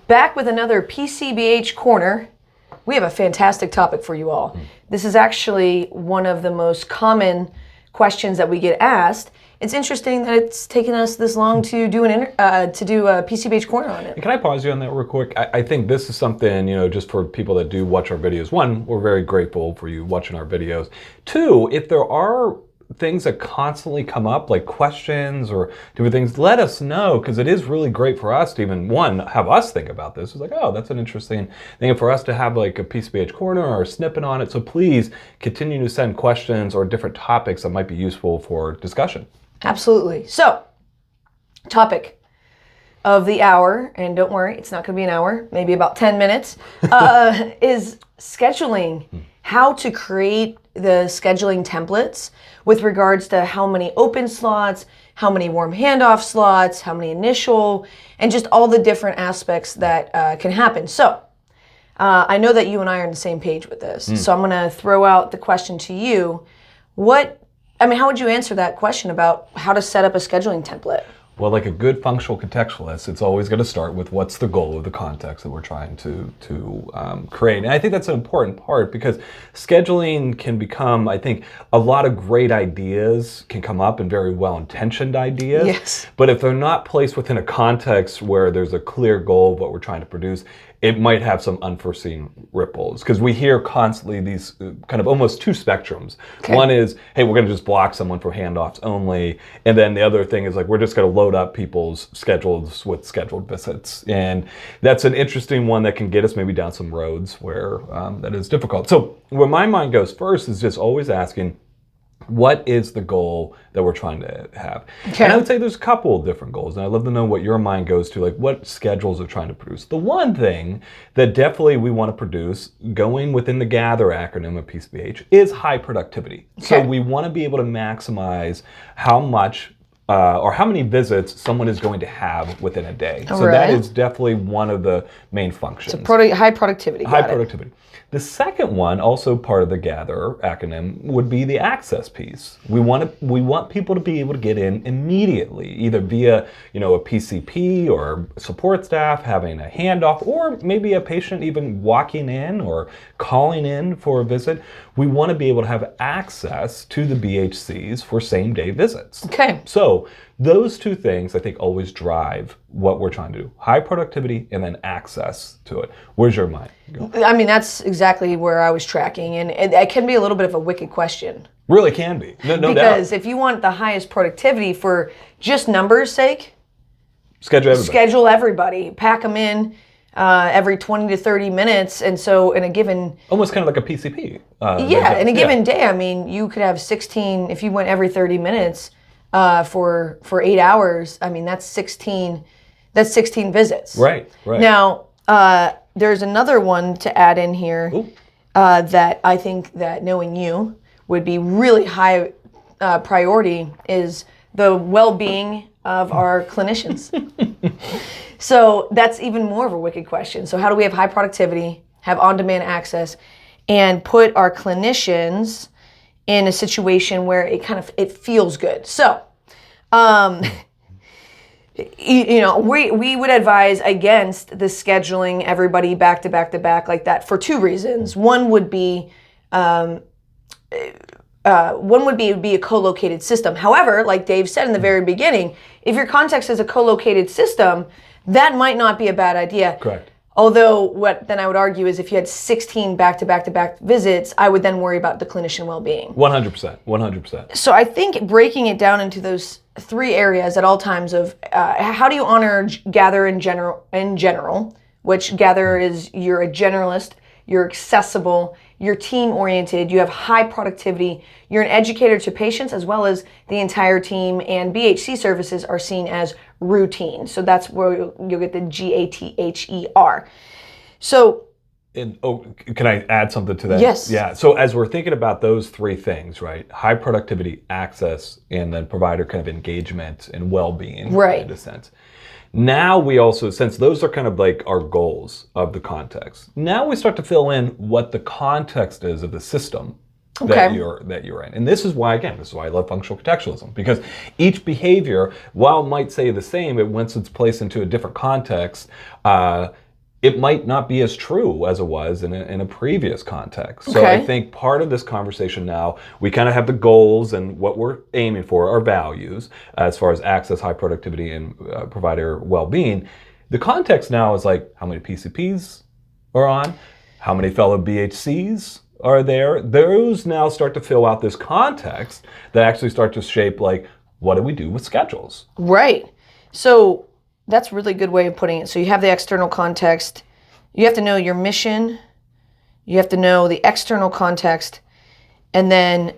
Back with another PCBH Corner. We have a fantastic topic for you all. This is actually one of the most common questions that we get asked. It's interesting that it's taken us this long to do a PCBH Corner on it. Can I pause you on that real quick? I think this is something, just for people that do watch our videos. One, we're very grateful for you watching our videos. Two, if there are things that constantly come up, like questions or different things, let us know, because it is really great for us to even, one, have us think about this. It's like, oh, that's an interesting thing for us to have like a PCBH Corner or a snippet on it. So please continue to send questions or different topics that might be useful for discussion. Absolutely. So, topic of the hour, and don't worry, it's not going to be an hour, maybe about 10 minutes, is scheduling. How to create the scheduling templates with regards to how many open slots, how many warm handoff slots, how many initial, and just all the different aspects that can happen. So, I know that you and I are on the same page with this, so I'm going to throw out the question to you. How would you answer that question about how to set up a scheduling template? Well, like a good functional contextualist, it's always going to start with what's the goal of the context that we're trying to create. And I think that's an important part, because scheduling can become, I think, a lot of great ideas can come up, and very well-intentioned ideas. Yes. But if they're not placed within a context where there's a clear goal of what we're trying to produce, it might have some unforeseen ripples, because we hear constantly these kind of almost two spectrums. Okay. One is, hey, we're going to just block someone for handoffs only. And then the other thing is like, we're just going to load up people's schedules with scheduled visits. And that's an interesting one that can get us maybe down some roads where that is difficult. So where my mind goes first is just always asking, what is the goal that we're trying to have? Okay. And I would say there's a couple of different goals, and I'd love to know what your mind goes to, like what schedules are trying to produce. The one thing that definitely we want to produce, going within the GATHER acronym of PCBH, is high productivity. Okay. So we want to be able to maximize how much or how many visits someone is going to have within a day. So that is definitely one of the main functions. So high productivity. High productivity. The second one, also part of the GATHER acronym, would be the access piece. We want people to be able to get in immediately, either via a PCP or support staff having a handoff, or maybe a patient even walking in or calling in for a visit. We want to be able to have access to the BHCs for same-day visits. Okay. So those two things, I think, always drive what we're trying to do. High productivity and then access to it. Where's your mind go? That's exactly where I was tracking. And it can be a little bit of a wicked question. Really can be. No doubt. Because if you want the highest productivity for just numbers' sake, schedule everybody. Pack them in every 20 to 30 minutes. And so in a given... Almost kind of like a PCP. In a given day, you could have 16, if you went every 30 minutes, for 8 hours, that's 16 visits. Right. Now, there's another one to add in here that I think that knowing you would be really high priority is the well-being of our clinicians. So that's even more of a wicked question. So how do we have high productivity, have on-demand access, and put our clinicians in a situation where it feels good? So, we would advise against the scheduling everybody back to back to back like that for two reasons. One would be a co-located system. However, like Dave said in the very beginning, if your context is a co-located system, that might not be a bad idea. Correct. Although what then I would argue is if you had 16 back-to-back-to-back visits, I would then worry about the clinician well-being. 100%. So I think breaking it down into those three areas at all times of how do you honor GATHER in general, which GATHER is you're a generalist, you're accessible, you're team-oriented, you have high productivity, you're an educator to patients as well as the entire team, and BHC services are seen as routine. So that's where you'll get the GATHER. So... can I add something to that? Yes. Yeah. So as we're thinking about those three things, right? High productivity, access, and then provider kind of engagement and well-being, right, in a sense. Now we also, since those are kind of like our goals of the context, now we start to fill in what the context is of the system that you're in. And this is why I love functional contextualism, because each behavior, while it might say the same, once it's placed into a different context, it might not be as true as it was in a previous context. So I think part of this conversation now, we kind of have the goals and what we're aiming for, our values, as far as access, high productivity, and provider well-being. The context now is like, how many PCPs are on? How many fellow BHCs are there? Those now start to fill out this context that actually start to shape, like, what do we do with schedules? Right. So that's a really good way of putting it. So you have the external context. You have to know your mission. You have to know the external context. And then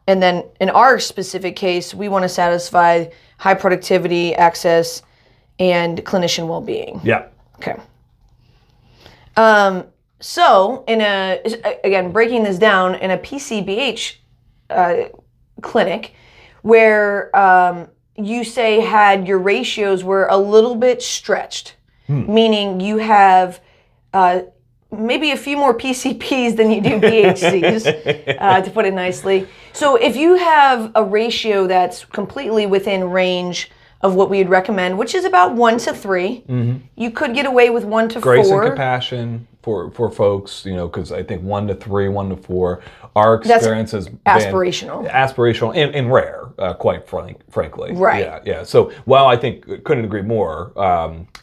in our specific case, we want to satisfy high productivity, access, and clinician well-being. Yeah. Okay. So again, breaking this down, in a PCBH clinic where you say had your ratios were a little bit stretched, meaning you have maybe a few more PCPs than you do BHCs, to put it nicely. So if you have a ratio that's completely within range of what we would recommend, which is about 1 to 3, you could get away with 1 to 4. Grace and compassion for folks, because I think 1 to 3, 1 to 4, our experience has been aspirational and rare, quite frankly. Right. Yeah. So while I think couldn't agree more,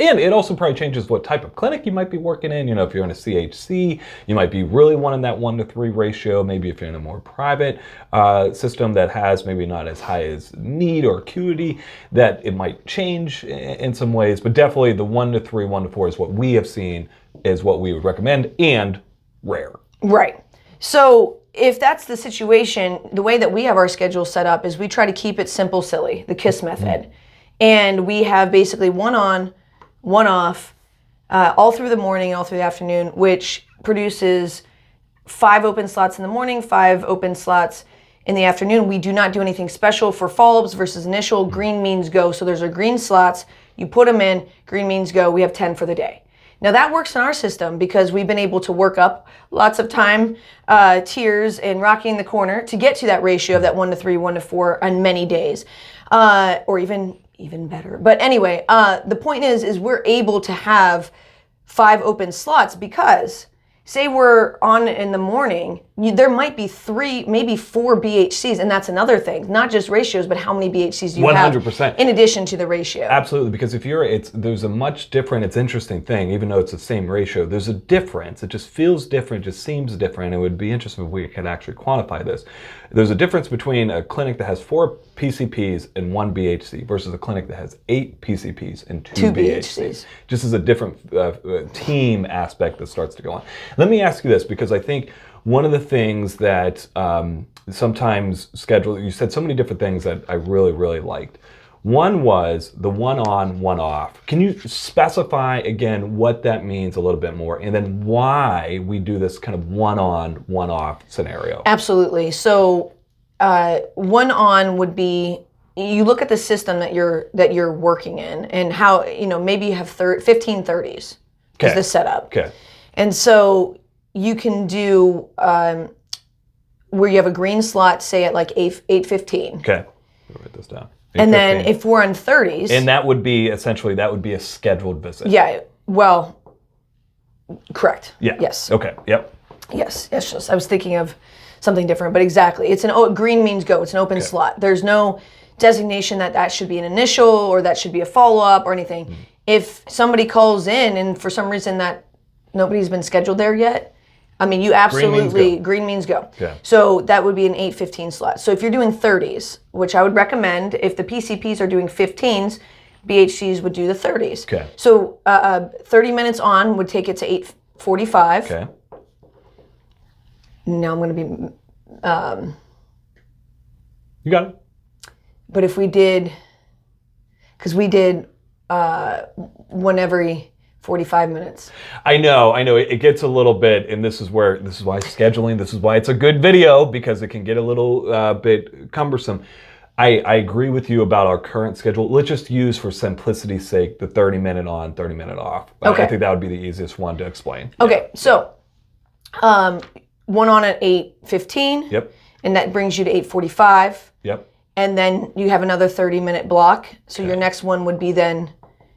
and it also probably changes what type of clinic you might be working in. If you're in a CHC, you might be really wanting that 1 to 3 ratio. Maybe if you're in a more private system that has maybe not as high as need or acuity, that it might change in some ways. But definitely the 1 to 3, 1 to 4 is what we have seen is what we would recommend, and rare. Right. So if that's the situation, the way that we have our schedule set up is we try to keep it simple, silly, the KISS method. And we have basically 1 on, 1 off, all through the morning, all through the afternoon, which produces 5 open slots in the morning, 5 open slots in the afternoon. We do not do anything special for follow-ups versus initial. Green means go. So there's our green slots. You put them in, green means go. We have 10 for the day. Now that works in our system because we've been able to work up lots of time, tiers, and rocking the corner to get to that ratio of that 1 to 3, 1 to 4 on many days, or even better. But anyway, the point is we're able to have 5 open slots because say we're on in the morning, there might be 3, maybe 4 BHCs, and that's another thing. Not just ratios, but how many BHCs do you 100%. have in addition to the ratio? Absolutely, because there's a much different, it's interesting thing, even though it's the same ratio, there's a difference. It just feels different, just seems different. It would be interesting if we could actually quantify this. There's a difference between a clinic that has 4 PCPs and 1 BHC versus a clinic that has 8 PCPs and 2 BHCs. Just as a different team aspect that starts to go on. Let me ask you this, because I think one of the things that sometimes schedule, you said so many different things that I really, really liked. One was the 1 on, 1 off. Can you specify again what that means a little bit more, and then why we do this kind of 1 on, 1 off scenario? Absolutely. So 1 on would be, you look at the system that you're working in and how, maybe you have 15 30s is the setup. Okay. And so you can do where you have a green slot, say at like 8:15. Okay. I'll write this down. And then if we're on 30s. And that would be a scheduled visit. Yeah. Well, correct. Yeah. Yes. Okay. Yep. Yes. Just I was thinking of something different, but exactly. It's green means go. It's an open slot. There's no designation that should be an initial or that should be a follow-up or anything. If somebody calls in and for some reason that nobody's been scheduled there yet, you absolutely, green means go. Okay. So that would be an 8:15 slot. So if you're doing 30s, which I would recommend, if the PCPs are doing 15s, BHCs would do the 30s. Okay. So 30 minutes on would take it to 8:45. Okay. Now I'm going to be... You got it. But if we did... Because we did 1 every 45 minutes. I know. It gets a little bit, and this is why scheduling, this is why it's a good video, because it can get a little bit cumbersome. I agree with you about our current schedule. Let's just use, for simplicity's sake, the 30-minute on, 30-minute off. Okay. I think that would be the easiest one to explain. Okay, so 1 on at 8:15. Yep. And that brings you to 8:45. Yep. And then you have another 30-minute block. So your next one would be then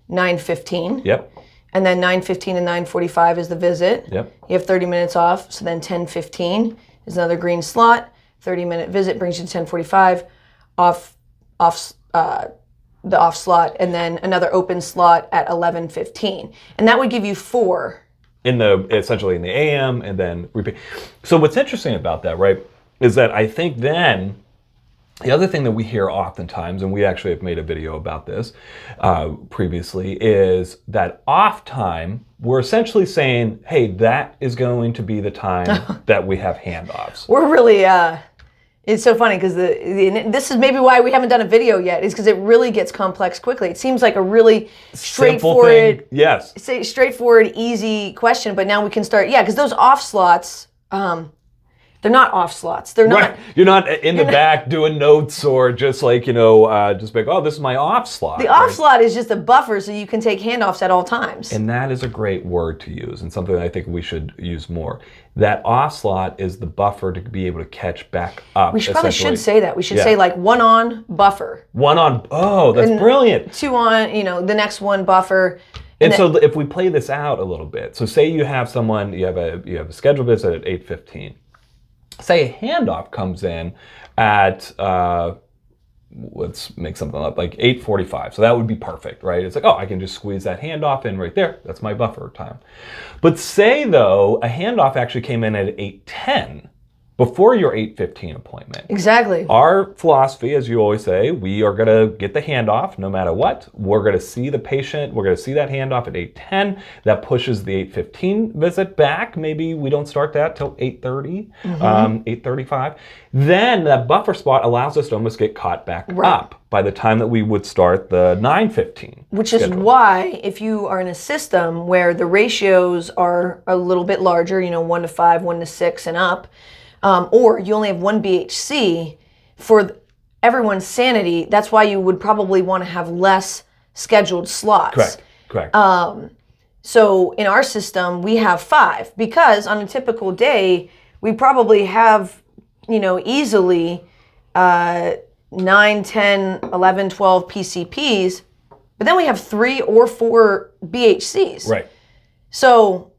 9:15. Yep. and then 9:15 and 9:45 is the visit. Yep. You have 30 minutes off, so then 10:15 is another green slot. 30-minute visit brings you to 10:45, off the off slot, and then another open slot at 11:15, and that would give you 4. Essentially in the AM, and then repeat. So what's interesting about that, right, is that I think then the other thing that we hear oftentimes, and we actually have made a video about this previously, is that off time, we're essentially saying, hey, that is going to be the time that we have handoffs. We're really, it's so funny because this is maybe why we haven't done a video yet, is because it really gets complex quickly. It seems like a really straightforward, straightforward, easy question, but now we can start, because those off slots, they're not off slots. They're not. Right. You're not in the back doing notes or just like, just like, oh, this is my off slot. The off slot is just a buffer so you can take handoffs at all times. And that is a great word to use and something I think we should use more. That off slot is the buffer to be able to catch back up. We probably should say that. We should say like 1 on buffer. 1 on, oh, that's brilliant. 2 on, the next one buffer. And so if we play this out a little bit, so say you have someone, you have a scheduled visit at 8:15. Say a handoff comes in at, let's make something up, like 8:45. So that would be perfect, right? It's like, oh, I can just squeeze that handoff in right there. That's my buffer time. But say, though, a handoff actually came in at 8:10 before your 8:15 appointment. Exactly. Our philosophy, as you always say, we are going to get the handoff no matter what. We're going to see the patient. We're going to see that handoff at 8:10. That pushes the 8:15 visit back. Maybe we don't start that till 8:30, 8:35. Then that buffer spot allows us to almost get caught back up by the time that we would start the 9:15. Which is why if you are in a system where the ratios are a little bit larger, 1 to 5, 1 to 6 and up, or you only have 1 BHC, for everyone's sanity, that's why you would probably want to have less scheduled slots. Correct. So in our system, we have 5 because on a typical day, we probably have, easily 9, 10, 11, 12 PCPs, but then we have 3 or 4 BHCs. Right. So,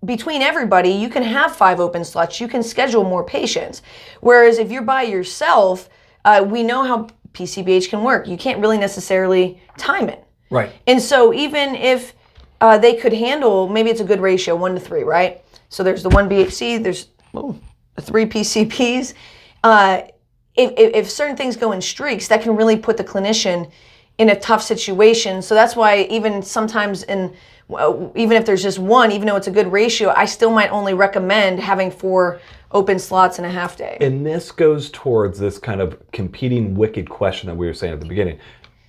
between everybody, you can have 5 open slots. You can schedule more patients. Whereas if you're by yourself, we know how PCBH can work. You can't really necessarily time it. Right. And so even if they could handle, maybe it's a good ratio, 1 to 3, right? So there's the 1 BHC, there's 3 PCPs. If certain things go in streaks, that can really put the clinician in a tough situation. So that's why even sometimes even if there's just 1, even though it's a good ratio, I still might only recommend having 4 open slots in a half day. And this goes towards this kind of competing wicked question that we were saying at the beginning.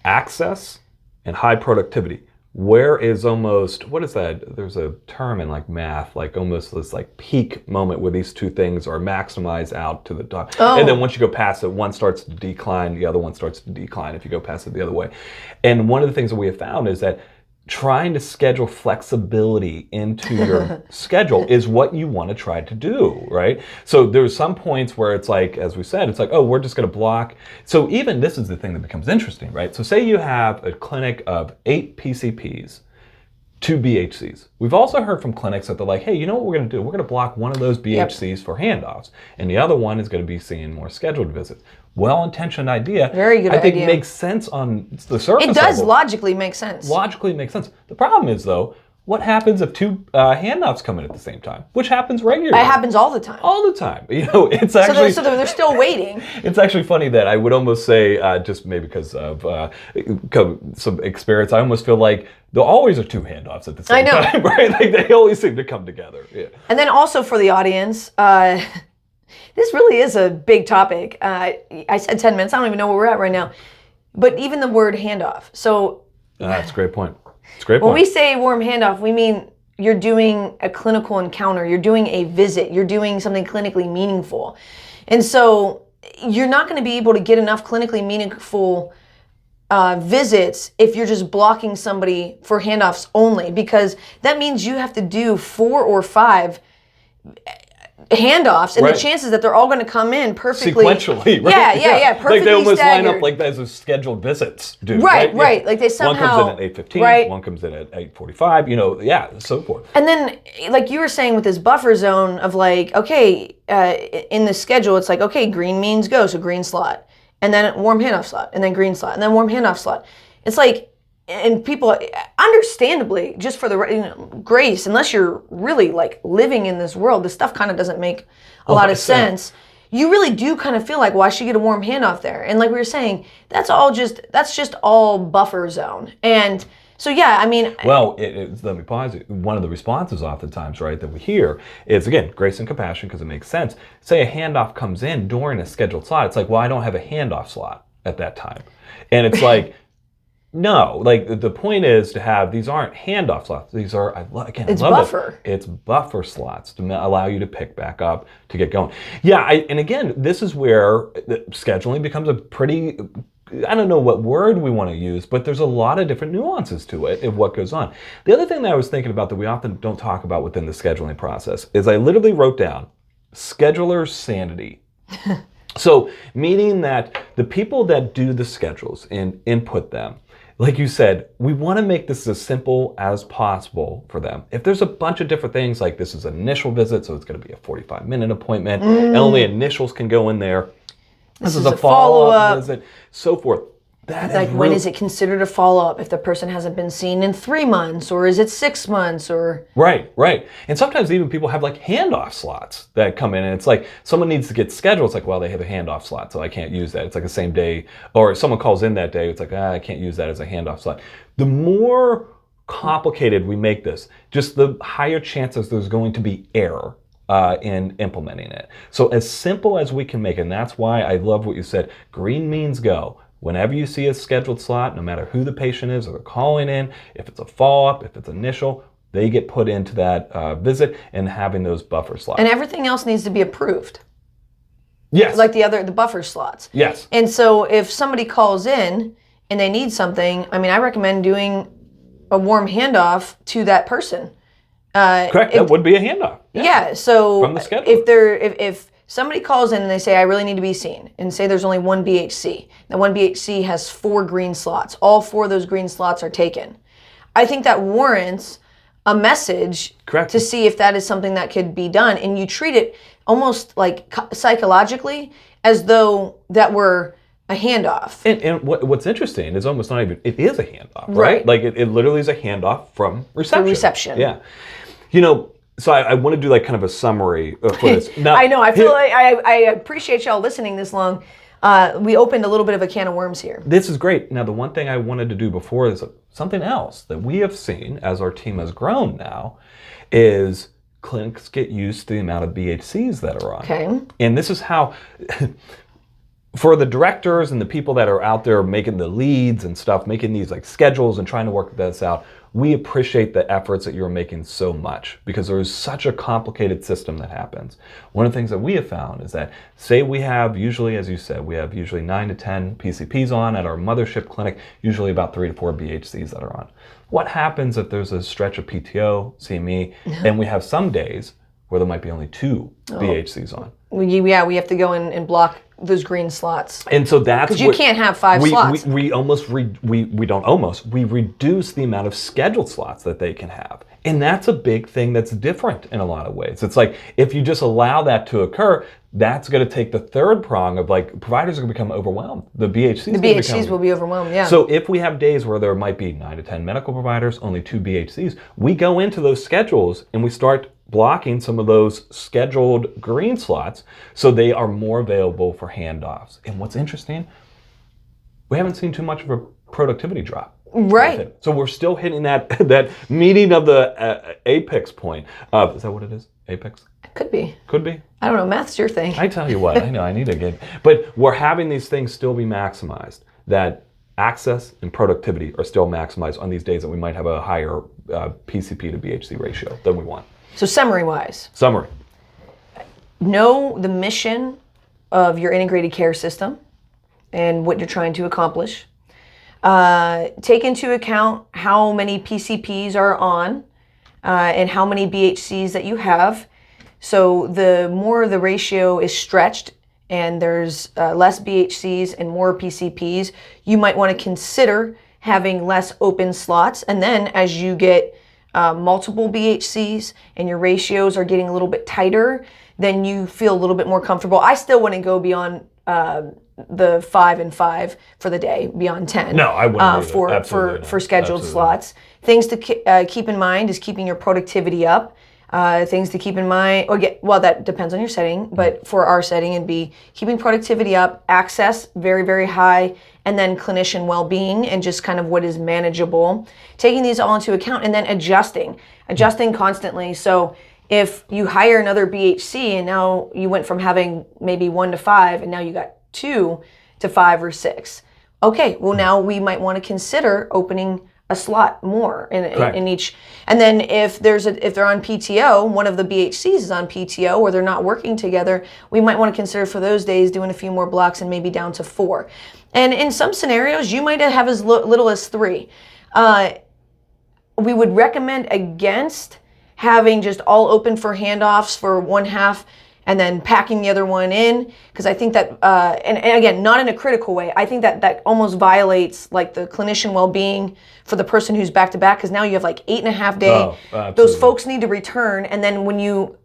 Access and high productivity. Where is almost, what is that? There's a term in like math, like almost this like peak moment where these two things are maximized out to the top. Oh. And then once you go past it, one starts to decline, the other one starts to decline if you go past it the other way. And one of the things that we have found is that trying to schedule flexibility into your schedule is what you want to try to do, right? So there's some points where it's like, as we said, it's like, oh, we're just going to block. So even this is the thing that becomes interesting, right? So say you have a clinic of 8 PCPs, 2 BHCs. We've also heard from clinics that they're like, hey, you know what we're going to do? We're going to block one of those BHCs for handoffs, and the other one is going to be seeing more scheduled visits. Well-intentioned idea. Very good idea. I think makes sense on the surface level. It does logically make sense. Logically makes sense. The problem is, though, what happens if 2 handoffs come in at the same time? Which happens regularly. It happens all the time. All the time. It's actually... So they're still waiting. It's actually funny that I would almost say, just maybe because of some experience, I almost feel like there always are 2 handoffs at the same time, right? Like they always seem to come together. Yeah. And then also for the audience, this really is a big topic. I said 10 minutes. I don't even know where we're at right now. But even the word handoff. So that's a great point. It's a great point. When we say warm handoff, we mean you're doing a clinical encounter. You're doing a visit. You're doing something clinically meaningful. And so you're not going to be able to get enough clinically meaningful visits if you're just blocking somebody for handoffs only, because that means you have to do 4 or 5 handoffs, and the chances that they're all going to come in perfectly sequentially, right? Yeah, perfectly like they almost staggered. line up like as a scheduled visits do. Right. Like they somehow one comes in at 8:15, one comes in at 8:45. So forth. And then, like you were saying, with this buffer zone of like, okay, in the schedule, it's like, okay, green means go, so green slot, and then warm handoff slot, and then green slot, and then warm handoff slot. It's like. And people, understandably, just for the grace, unless you're really like living in this world, this stuff kind of doesn't make a lot of sense. You really do kind of feel like, why should you get a warm handoff there? And like we were saying, that's just all buffer zone. And so, yeah, I mean. Well, let me pause. One of the responses oftentimes, right, that we hear is, again, grace and compassion, because it makes sense. Say a handoff comes in during a scheduled slot. It's like, well, I don't have a handoff slot at that time. And it's like, no, like the point is to have, these aren't handoff slots. These are, it's buffer. It's buffer slots to allow you to pick back up to get going. Yeah, and again, this is where scheduling becomes a pretty, I don't know what word we want to use, but there's a lot of different nuances to it of what goes on. The other thing that I was thinking about that we often don't talk about within the scheduling process is I literally wrote down scheduler sanity. So meaning that the people that do the schedules and input them, like you said, we want to make this as simple as possible for them. If there's a bunch of different things, like this is an initial visit, so it's going to be a 45-minute appointment, and only initials can go in there. This is a follow-up visit, so forth. That like, when is it considered a follow-up if the person hasn't been seen in 3 months, or is it 6 months, or? Right. And sometimes even people have like handoff slots that come in, and it's like someone needs to get scheduled. It's like, well, they have a handoff slot, so I can't use that. It's like the same day, or someone calls in that day, it's like, I can't use that as a handoff slot. The more complicated we make this, just the higher chances there's going to be error in implementing it. So as simple as we can make it, and that's why I love what you said, green means go. Whenever you see a scheduled slot, no matter who the patient is or they're calling in, if it's a follow-up, if it's initial, they get put into that visit and having those buffer slots. And everything else needs to be approved. Yes. Like the buffer slots. Yes. And so if somebody calls in and they need something, I mean, I recommend doing a warm handoff to that person. Correct. That would be a handoff. Yeah. So from the schedule. If somebody calls in and they say, I really need to be seen, and say there's only one BHC. That one BHC has 4 green slots. All 4 of those green slots are taken. I think that warrants a message to see if that is something that could be done. And you treat it almost like psychologically as though that were a handoff. And what's interesting is almost not even, it is a handoff, right? Like it literally is a handoff from reception. From reception. Yeah. You know, so I want to do like kind of a summary for this. Now, I know. I feel like I appreciate y'all listening this long. We opened a little bit of a can of worms here. This is great. Now, the one thing I wanted to do before is something else that we have seen as our team has grown now is clinics get used to the amount of BHCs that are on. Okay. And this is how, for the directors and the people that are out there making the leads and stuff, making these like schedules and trying to work this out, we appreciate the efforts that you're making so much because there is such a complicated system that happens. One of the things that we have found is that, say we have usually, as you said, we have usually 9 to 10 PCPs on at our mothership clinic, usually about 3 to 4 BHCs that are on. What happens if there's a stretch of PTO, CME, and we have some days where there might be only 2 BHCs on? We have to go in and block those green slots. And so that's because you can't have 5 slots. We reduce the amount of scheduled slots that they can have. And that's a big thing that's different in a lot of ways. It's like if you just allow that to occur, that's going to take the third prong of like providers are going to become overwhelmed. The BHCs will be overwhelmed, yeah. So if we have days where there might be 9 to 10 medical providers, only 2 BHCs, we go into those schedules and we start blocking some of those scheduled green slots so they are more available for handoffs. And what's interesting, we haven't seen too much of a productivity drop. Right. So we're still hitting that meeting of the apex point. Is that what it is? Apex? Could be. Could be. I don't know. Math's your thing. I tell you what, I know I need to get, but we're having these things still be maximized. That access and productivity are still maximized on these days that we might have a higher PCP to BHC ratio than we want. So summary-wise. Summary. Know the mission of your integrated care system and what you're trying to accomplish. Take into account how many PCPs are on and how many BHCs that you have. So the more the ratio is stretched and there's less BHCs and more PCPs, you might want to consider having less open slots. And then as you get multiple BHCs and your ratios are getting a little bit tighter, then you feel a little bit more comfortable. I still wouldn't go beyond the 5 and 5 for the day, beyond 10. No, I wouldn't for scheduled slots. Things to keep in mind is keeping your productivity up. Things to keep in mind, well, that depends on your setting, but for our setting, it'd be keeping productivity up, access very, very high, and then clinician well-being and just kind of what is manageable. Taking these all into account and then adjusting constantly. So if you hire another BHC and now you went from having maybe 1 to 5 and now you got 2 to 5 or 6. Okay, well now we might want to consider opening a slot more in each. And then if they're on PTO, one of the BHCs is on PTO or they're not working together, we might want to consider for those days doing a few more blocks and maybe down to 4. And in some scenarios, you might have as little as 3. We would recommend against having just all open for handoffs for one half and then packing the other one in, because I think that, and again, not in a critical way, I think that almost violates like the clinician well-being for the person who's back-to-back, because now you have like 8.5 day. Those folks need to return, and then when you,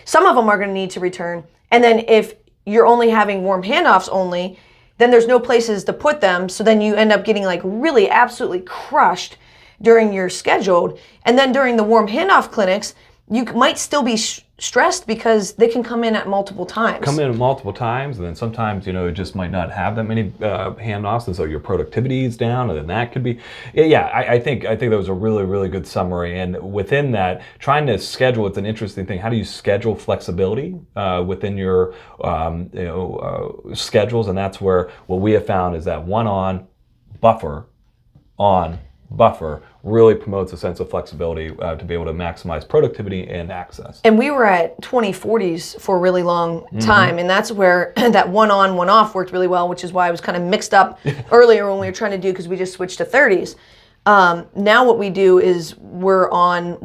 some of them are going to need to return, and then if you're only having warm handoffs only, then there's no places to put them, so then you end up getting like really absolutely crushed during your scheduled, and then during the warm handoff clinics, you might still be stressed because they can come in at multiple times. And then sometimes, it just might not have that many handoffs, and so your productivity is down, and then that could be, I think that was a really, really good summary. And within that, trying to schedule, it's an interesting thing. How do you schedule flexibility within your schedules? And that's where what we have found is that one on, buffer really promotes a sense of flexibility to be able to maximize productivity and access. And we were at 20/40s for a really long time, and that's where that one on, one off worked really well, which is why I was kind of mixed up earlier when we were trying to do, because we just switched to 30s. Now what we do is we're on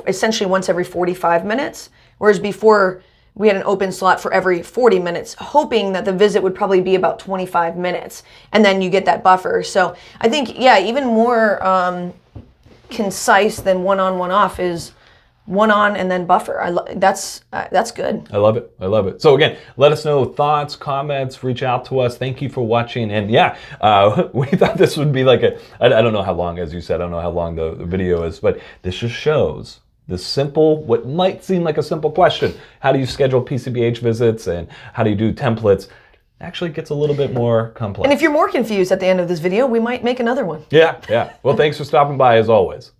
essentially once every 45 minutes, whereas before we had an open slot for every 40 minutes, hoping that the visit would probably be about 25 minutes, and then you get that buffer. So I think, even more concise than one on, one off is one on and then buffer. That's good. I love it. So again, let us know thoughts, comments, reach out to us. Thank you for watching. And we thought this would be like I don't know how long, as you said, I don't know how long the video is, but this just shows the simple, what might seem like a simple question, how do you schedule PCBH visits and how do you do templates, actually gets a little bit more complex. And if you're more confused at the end of this video, we might make another one. Yeah. Well, thanks for stopping by as always.